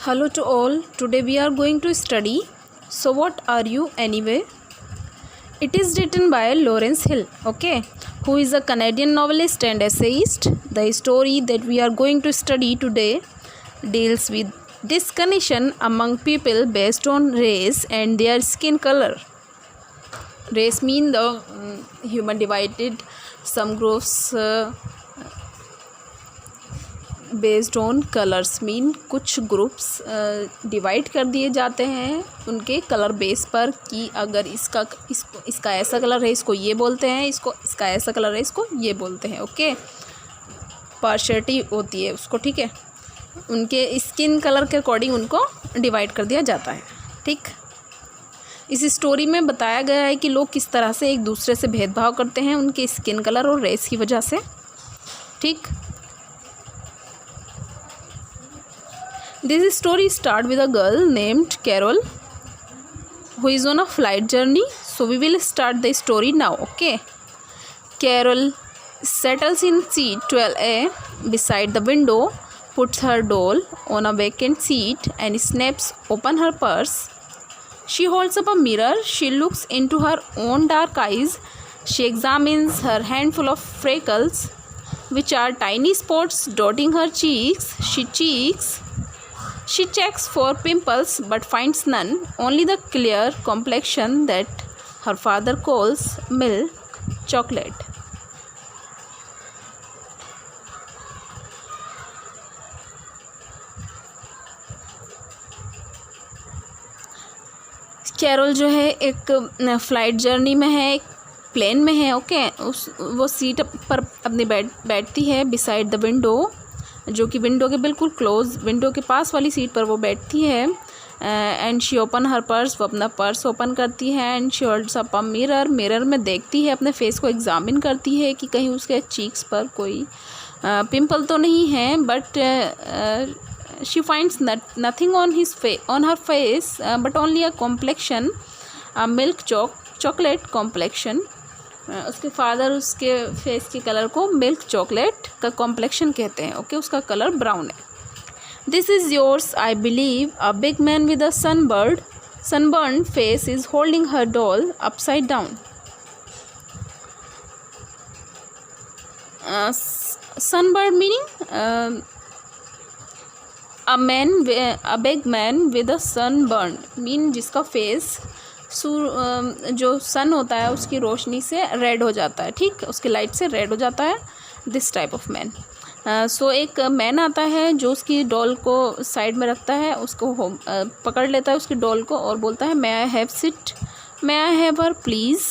Hello to all. Today we are going to study So What Are You Anyway? It is written by Lawrence Hill, who is a Canadian novelist and essayist. The story that we are going to study today deals with discrimination among people based on race and their skin color. Race mean the human divided some groups based on colours mean कुछ groups divide कर दिए जाते हैं उनके colour base पर कि अगर इसका ऐसा कलर है इसको ये बोलते हैं, इसका ऐसा कलर है इसको ये बोलते हैं. पार्शियलिटी होती है उसको, ठीक है. उनके स्किन कलर के अकॉर्डिंग उनको डिवाइड कर दिया जाता है. ठीक, इस स्टोरी में बताया गया है कि लोग किस तरह से एक दूसरे से भेदभाव करते हैं उनके स्किन कलर और रेस की वजह से. ठीक, this story starts with a girl named Carol who is on a flight journey. So we will start the story now. Carol settles in seat 12A beside the window, puts her doll on a vacant seat and snaps open her purse. She holds up a mirror. She looks into her own dark eyes. She examines her handful of freckles, which are tiny spots dotting her cheeks. She checks for pimples but finds none, only the clear complexion that her father calls milk chocolate. Carol जो है एक flight journey में है, एक plane में है. वो seat पर अपनी बैठती है बिसाइड द विंडो, जो कि विंडो के बिल्कुल क्लोज, विंडो के पास वाली सीट पर वो बैठती है. And she open her purse, वो अपना पर्स ओपन करती है. And she holds up a mirror में देखती है, अपने फेस को एग्जामिन करती है कि कहीं उसके चीक्स पर कोई पिंपल तो नहीं है. But she finds nothing on her face but only a complexion, a milk chocolate complexion. उसके फादर उसके फेस के कलर को मिल्क चॉकलेट का कॉम्प्लेक्शन कहते हैं. उसका कलर ब्राउन है. This is yours I believe. A big man with a sunburn face is holding her doll upside down. Sunburn meaning a big man with a sunburn mean जिसका face जो सन होता है उसकी रोशनी से रेड हो जाता है. ठीक, उसकी लाइट से रेड हो जाता है. This type of man. So एक मैन आता है जो उसकी डॉल को साइड में रखता है, उसको पकड़ लेता है उसकी डॉल को और बोलता है may I have sit, may I have her please.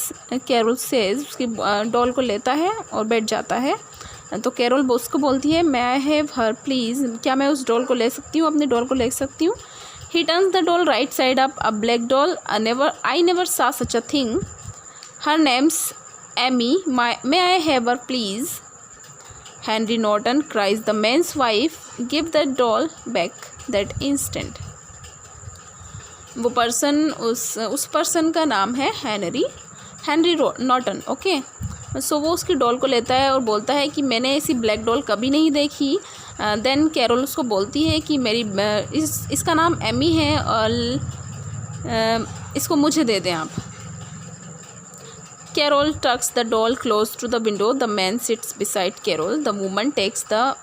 Carol says, उसकी डॉल को लेता है और बैठ जाता है. तो कैरोल उसको बोलती है may I have her please, क्या मैं उस डॉल को ले सकती हूँ, अपनी डॉल को ले सकती हूँ. He turns the doll right side up, a black doll. I never saw such a thing. Her name's Amy. May I have her, please? Henry Norton cries the man's wife. Give that doll back that instant. वो person उस person का नाम है Henry Norton. सो वो उसकी doll को लेता है और बोलता है कि मैंने ऐसी ब्लैक डॉल कभी नहीं देखी. देन कैरोल उसको बोलती है कि इसका नाम एमी है और इसको मुझे दे दें आप. Carol tucks the doll close to the window. The man sits beside Carol. The woman takes the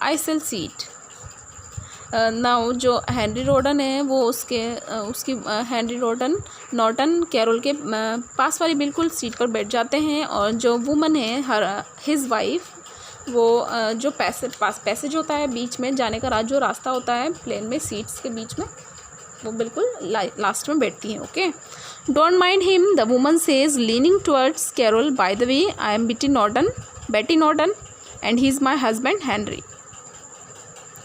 aisle seat. Now जो हेनरी रोडन है वो उसकी हेनरी नॉर्टन कैरोल के पास वाली बिल्कुल सीट पर बैठ जाते हैं. और जो वुमन है हिज वाइफ, वो जो पैसेज होता है बीच में जाने का जो रास्ता होता है प्लेन में सीट्स के बीच में, वो बिल्कुल लास्ट में बैठती हैं. Don't mind him, the woman says leaning towards Carol. By the way, I am Betty Norton and he is my husband Henry.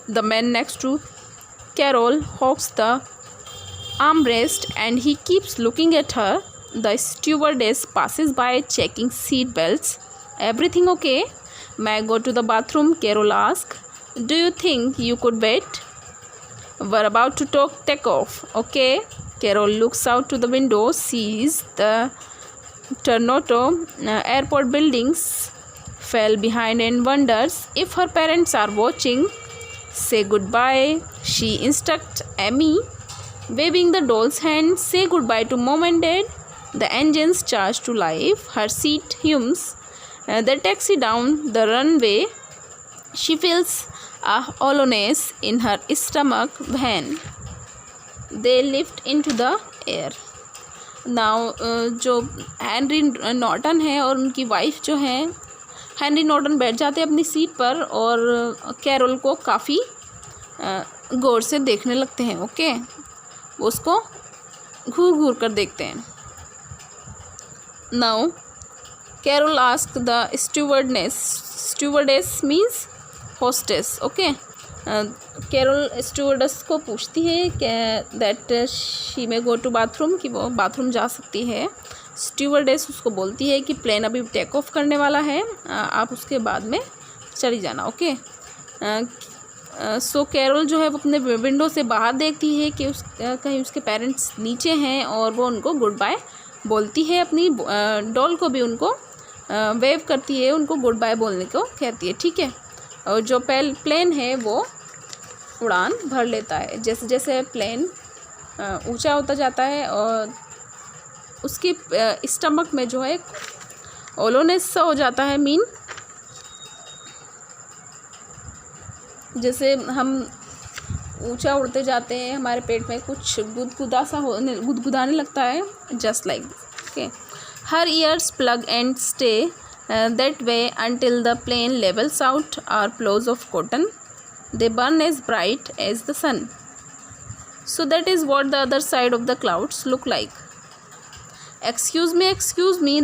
The man next to Carol hogs the armrest and he keeps looking at her. The stewardess passes by checking seat belts. Everything okay? May I go to the bathroom? Carol asks. Do you think you could wait? We're about to take off. Okay. Carol looks out to the window, sees the Toronto airport buildings fell behind and wonders if her parents are watching. Say goodbye, she instructs Amy. Waving the doll's hand, say goodbye to mom and dad. The engines charge to life. Her seat hums. They taxi down the runway. She feels a hollowness in her stomach when they lift into the air. Now जो Henry Norton है और उनकी wife जो है, Henry Norton बैठ जाते हैं अपनी सीट पर और कैरोल को काफ़ी गौर से देखने लगते हैं. ओके, वो उसको घूर घूर कर देखते हैं. Now Carol ask the stewardess means hostess. Okay, Carol stewardess को पूछती है दैट शी में गो टू बाथरूम, कि वो बाथरूम जा सकती है. स्टूवर्डेस उसको बोलती है कि प्लेन अभी टेक ऑफ करने वाला है, आप उसके बाद में चली जाना. ओके, सो कैरोल जो है वो अपने विंडो से बाहर देखती है कि कहीं उसके पेरेंट्स नीचे हैं और वो उनको गुड बाय बोलती है. अपनी डॉल को भी उनको वेव करती है, उनको गुड बाय बोलने को कहती है. ठीक है, और जो प्लेन है वो उड़ान भर लेता है. जैसे जैसे प्लेन ऊंचा होता जाता है और उसके स्टमक में जो है ओलोनेस सा हो जाता है. मीन जैसे हम ऊंचा उड़ते जाते हैं, हमारे पेट में कुछ गुदगुदाने लगता है. Just like this. Okay, her years plug and stay that way until the plane levels out are flows of cotton. They burn as bright as the sun. So that is what the other side of the clouds look like. Excuse me,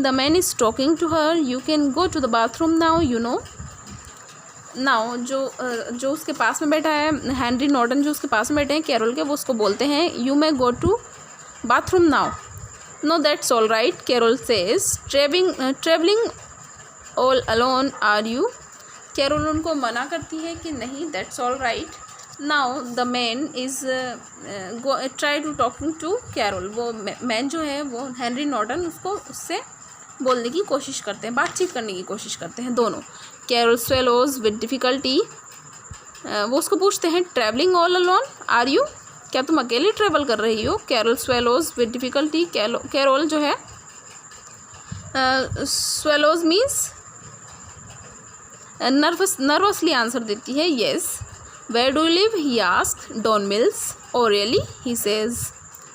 the man is talking to her. You can go to the bathroom now, you know. Now जो उसके पास में बैठा है, Henry Norton जो उसके पास में बैठे हैं कैरोल के, वो उसको बोलते हैं you may go to bathroom now. No, that's all right, Carol says. Traveling all alone are you? Carol उनको मना करती है कि नहीं, that's all right. Now the man is try to talking to Carol. वो मैन जो है वो हेनरी नॉर्टन उससे बोलने की कोशिश करते हैं, बातचीत करने की कोशिश करते हैं दोनों. Carol swallows with difficulty. वो उसको पूछते हैं travelling all alone are you, क्या तुम अकेले ट्रैवल कर रही हो? Carol swallows with difficulty. Carol जो है swallows मीन्स नर्वसली आंसर देती है. Yes. Where do you live? He asked. Don Mills. Oh really? He says.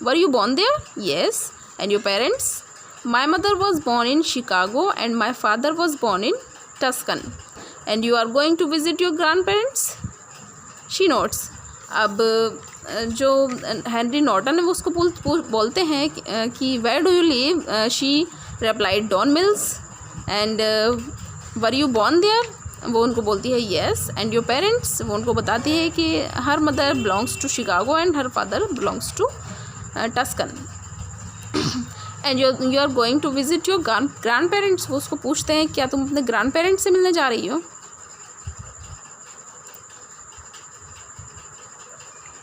Were you born there? Yes. And your parents? My mother was born in Chicago and my father was born in Tuscan. And you are going to visit your grandparents? She notes. अब जो Henry Norton है वो उसको बोलते हैं कि where do you live? She replied Don Mills. And were you born there? वो उनको बोलती है येस. And your parents? वो उनको बताती है कि her mother belongs to Chicago and her father belongs to Tuscan. And you are going to visit your grandparents. वो उसको पूछते हैं क्या तुम अपने ग्रैंड पेरेंट्स से मिलने जा रही हो?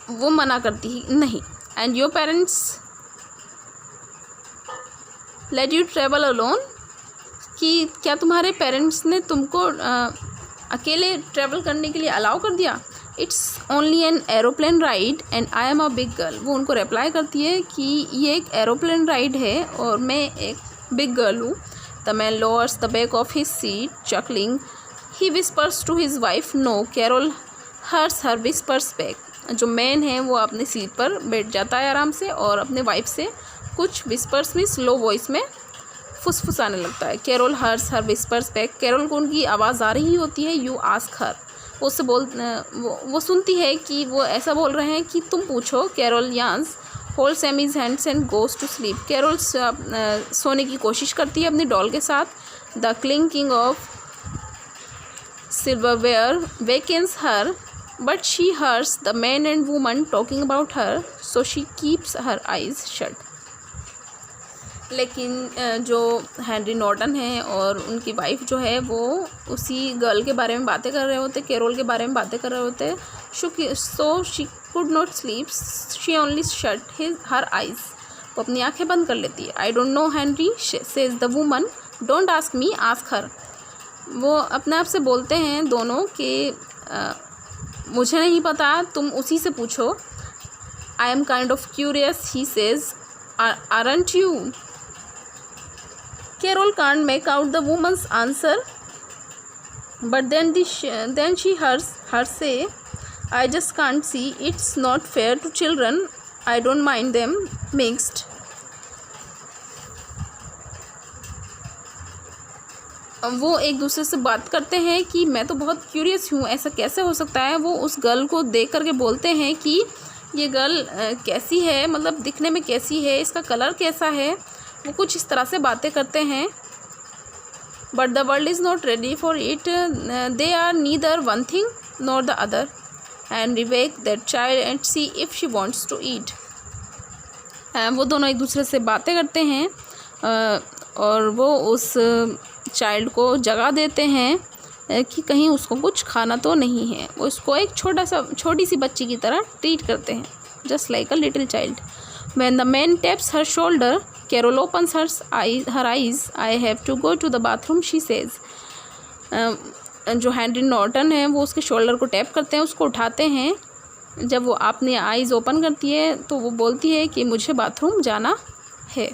वो मना करती है नहीं. And your parents let you travel alone, कि क्या तुम्हारे पेरेंट्स ने तुमको अकेले ट्रैवल करने के लिए अलाउ कर दिया? It's only an aeroplane ride and I am a big girl. वो उनको रिप्लाई करती है कि ये एक एरोप्लेन राइड है और मैं एक बिग गर्ल हूँ. The man lowers the back of his seat chuckling. He whispers to his wife no. Carol hears her whispers back. जो मैन है वो अपनी सीट पर बैठ जाता है आराम से और अपने वाइफ से कुछ विस्पर्स में स्लो वॉइस में फुसफुसाने लगता है. Carol hears her whispers back. Carol को उनकी आवाज़ आ रही होती है. You ask her. वो उससे वो सुनती है कि वो ऐसा बोल रहे हैं कि तुम पूछो. Carol yawns holds Amy's hands and goes to sleep. Carol सोने की कोशिश करती है अपनी डॉल के साथ. The clinking of silverware wakens her but she hears the man and woman talking about her so she keeps her eyes shut. लेकिन जो हेनरी नॉर्टन है और उनकी वाइफ जो है वो उसी गर्ल के बारे में बातें कर रहे होते, कैरोल के बारे में बातें कर रहे होते. So she could not sleep. She only shut her eyes. वो अपनी आंखें बंद कर लेती है. I don't know Henry says the woman. Don't ask me, ask her. वो अपने आप से बोलते हैं दोनों कि मुझे नहीं पता, तुम उसी से पूछो। I am kind of curious, he says. Aren't you? Carol can't make out the woman's answer, but then she hears her say, I just can't see. It's not fair to children. I don't mind them mixed. वो एक दूसरे से बात करते हैं कि मैं तो बहुत क्यूरियस हूँ, ऐसा कैसे हो सकता है। वो उस गर्ल को देख करके बोलते हैं कि ये गर्ल कैसी है, मतलब दिखने में कैसी है, इसका कलर कैसा है। वो कुछ इस तरह से बातें करते हैं। But the world is not ready for it, they are neither one thing nor the other, and rewake that child and see if she wants to eat. वो दोनों एक दूसरे से बातें करते हैं और वो उस चाइल्ड को जगा देते हैं कि कहीं उसको कुछ खाना तो नहीं है। वो उसको एक छोटी सी बच्ची की तरह ट्रीट करते हैं, just like a little child. When the man taps her shoulder, Carol opens her eyes. I have to go to the bathroom, she says. जो हेनरी नॉर्टन है वो उसके शोल्डर को टैप करते हैं, उसको उठाते हैं। जब वो अपनी आइज़ ओपन करती है तो वो बोलती है कि मुझे बाथरूम जाना है।